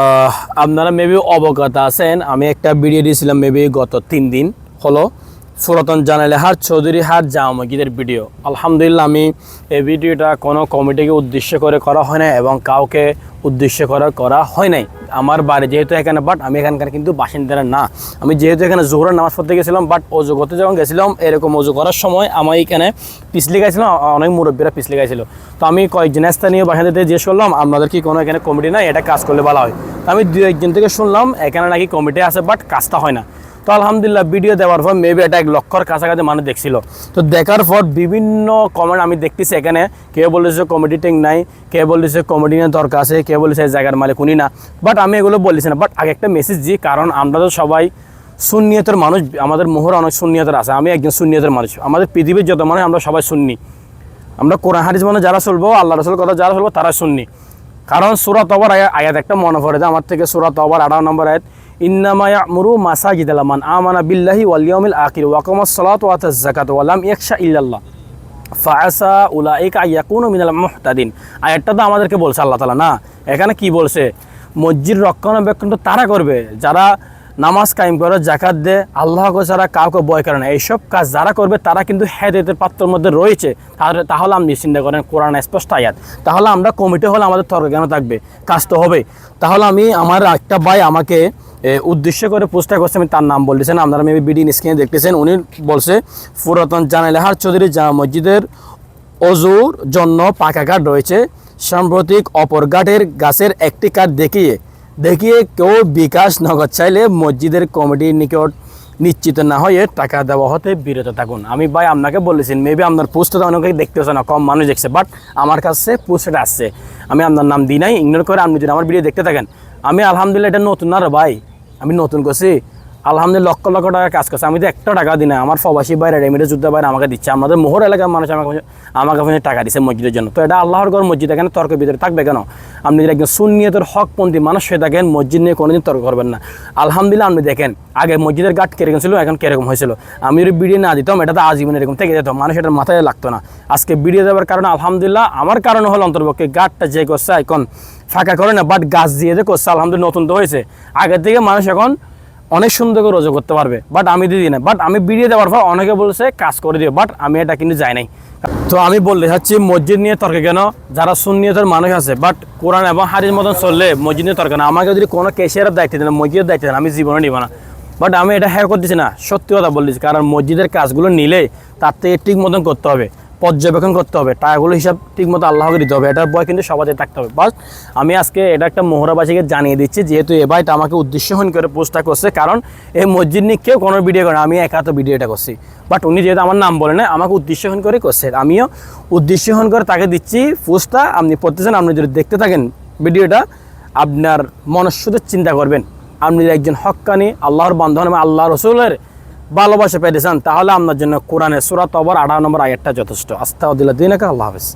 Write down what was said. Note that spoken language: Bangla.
আহ, আপনারা মেবি অবগত আছেন, আমি একটা ভিডিও দিয়েছিলাম মেবি গত 3 দিন হলো, পুরাতন জানালেহার চৌধুরী হাট জামা মসজিদের ভিডিও। আলহামদুলিল্লাহ, আমি এই ভিডিওটা কোনো কমিটিকে উদ্দেশ্য করে করা হয় না এবং কাউকে উদ্দেশ্য করে করা হয় নাই। আমার বাড়ি যেহেতু এখানে, বাট আমি এখানকার কিন্তু বাসিন্দারা না। আমি যেহেতু এখানে জোহরের নামাজ পড়তে গেছিলাম, বাট অজু করতে যখন গেছিলাম, এরকম অজু করার সময় আমার এখানে পিছলে গেছিলাম, অনেক মুরব্বীরা পিছলে গেছিলো। তো আমি কয়েকজন স্থানীয় বাসিন্দাদের জিজ্ঞেস করলাম, আপনাদের কি কোনো এখানে কমিটি নাই, এটা কাজ করলে ভালো হয়। তো আমি 2-1 জন থেকে শুনলাম এখানে নাকি কমিটি আছে, বাট কাজটা হয় না। তো আলহামদুলিল্লাহ, ভিডিও দেওয়ার পর মেবি এটা 1 লক্ষর কাছাকাছি মানুষ দেখছিল। তো দেখার পর বিভিন্ন কমেন্ট আমি দেখতেছি, এখানে কেউ বলেছে কমিটি টেক নাই, কেউ বলেছে কমিটি নিয়ে দরকার আছে, কেউ বলেছে জায়গার মালিক উনি না। বাট আমি এগুলো বলেছি না, বাট আগে একটা মেসেজ দিই, কারণ আমরা তো সবাই সুন্নিয়তের মানুষ, আমাদের মোহর অনেক সুন্নিয়তের আছে, আমি একজন সুন্নিয়তের মানুষ। আমাদের পৃথিবীর যত মানুষ আমরা সবাই সুন্নি, আমরা কোরআন হাদিস মানে যারা চলবো, আল্লাহ রাসূল কথা যারা চলবো তারা সুন্নি। কারণ সূরা তওবার আয়াত একটা মনে পড়ে যায় আমার থেকে, সূরা তওবার 18 নম্বর আয়াত, ইন্নামা ইয়া'মুরু মাসাজিদাল্লাহ মান আমানা বিল্লাহি ওয়াল ইয়াউমিল আখির ওয়া আকামাস সালাতা ওয়া আতাজ যাকাতা ওয়া লাম ইয়াখশা ইল্লাল্লাহ ফাআসা উলাইকা ইয়াকুনু মিনাল মুহতাদিন। আয়াতটা তো আমাদেরকে বলছে আল্লাহ তাআলা না, এখানে কি বলছে? মসজিদ রক্ষণাবেক্ষণ তো তারা করবে যারা নামাজ কায়েম করে, যাকাত দেয়, আল্লাহকে ছাড়া কাউকে ভয় করে না। এইসব কাজ যারা করবে তারা কিন্তু হেদায়েতের পাত্রের মধ্যে রয়েছে। তাহলে আপনি চিন্তা করেন, কোরআন স্পষ্ট আয়াত। তাহলে আমরা কমিটি হলে আমাদের তর্ক কেন থাকবে? কাজ তো হবে। তাহলে আমি, আমার একটা ভাই আমাকে উদ্দেশ্য করে পোস্টটা করছে, আমি তার নাম বলতেছেন, আপনারা মেবি ভিডিও স্ক্রিনে দেখতেছেন। উনি বলছে পুরাতন জানালেহার চৌধুরী জামা মসজিদের অজুর জন্য পাকা কাঠ রয়েছে, সাম্প্রতিক অপর ঘাটের গাছের একটি কাঠ দেখিয়ে কেউ বিকাশ নগদ চাইলে মসজিদের কমিটির নিকট নিশ্চিত না হয়ে টাকা দেওয়া হতে বিরত থাকুন। আমি ভাই আপনাকে বলেছেন, মেবি আপনার পোস্টটা অনেকে দেখতেছে না, কম মানুষ দেখছে, বাট আমার কাছে পোস্টটা আসছে। আমি আপনার নাম দিই নাই, ইগনোর করে আপনি যদি আমার ভিডিও দেখতে থাকেন। আমি আলহামদুলিল্লাহ এটা নতুন না রে ভাই, আমি নতুন করছি, আলহামদুলিল্লাহ লক্ষ লক্ষ টাকা কাজ করছে। আমি তো 1 টাকা দিই না, আমার প্রবাসী বাইরে রেমিডে যুদ্ধ বাইরে আমাকে দিচ্ছে, আমাদের মোহর এলাকার মানুষ আমাকে টাকা দিচ্ছে মসজিদের জন্য। তো এটা আল্লাহর ঘর, মসজিদ, এখানে তর্কের ভিতরে থাকবে কেন? আপনি যদি একজন সুন্নিয়তের হকপন্থী মানুষ হয়ে থাকেন, মসজিদ নিয়ে কোনোদিন তর্ক করবেন না। আলহামদুলিল্লাহ, আপনি দেখেন আগে মসজিদের গাট কিরকম ছিল, এখন কিরকম হয়েছিল। আমি যদি ভিডিও না দিতাম, এটা তো আজীবন এরকম থেকে যেত, মানুষ এটার মাথায় লাগতো না। আজকে ভিডিও দেওয়ার কারণে আলহামদুলিল্লাহ, আমার কারণে হলো অন্তর্পক্ষে গাটটা যে করছে এখন ফাঁকা করে না, বাট গাছ দিয়ে যে করছে, আলহামদুলিল্লাহ নতুন তো হয়েছে। আগের থেকে মানুষ এখন অনেক সুন্দর করে রোজা করতে পারবে, বাট আমি দিই না। বাট আমি ভিডিও দেওয়ার পর অনেকে বলছে কাজ করে দিও, বাট আমি এটা কিন্তু যাই নাই। তো আমি বলতে চাচ্ছি, মসজিদ নিয়ে তর্ক কেন? যারা সুন্নিয়তের মানুষ আছে, বাট কোরআন এবং হাদিস মতন চললে মসজিদ নিয়ে তর্ক না। আমাকে যদি কোনো কেশিয়ারের দায়িত্ব দেন, মসজিদের দায়িত্ব দেন, আমি জীবনে নিব না। বাট আমি এটা হ্যাঁ করতেছি না, সত্যি কথা বলতেছি। কারণ মসজিদের কাজগুলো নিলে তার থেকে ঠিক মতন করতে হবে, পর্যবেক্ষণ করতে হবে, টাকাগুলো হিসাব ঠিক মতো আল্লাহকে দিতে হবে। এটার ভয় কিন্তু সবাই থাকতে হবে। বাস আমি আজকে এটা একটা মোহরাবাসীকে জানিয়ে দিচ্ছি, যেহেতু এ ভাইটা আমাকে উদ্দেশ্যহীন করে পোস্টটা করছে। কারণ এই মসজিদ নিয়ে কেউ কোনো ভিডিও করে, আমি একা তো ভিডিওটা করছি, বাট উনি যেহেতু আমার নাম বলে না, আমাকে উদ্দেশ্যহীন করে করছে, আমিও উদ্দেশ্যহীন করে তাকে দিচ্ছি পোস্টটা। আপনি পড়তেছেন, আপনি যদি দেখতে থাকেন ভিডিওটা, আপনার মনস্যুদ্ধ চিন্তা করবেন। আপনি একজন হক্কানি আল্লাহর বান্ধব, আল্লাহ রসুলের ভালোবাসা পেতে চান, তাহলে আপনার জন্য কোরআনের সূরা তওবার 18 নম্বর আয়াতটা যথেষ্ট। আস্তাগফিরুল্লাহ, আল্লাহ হাফেজ।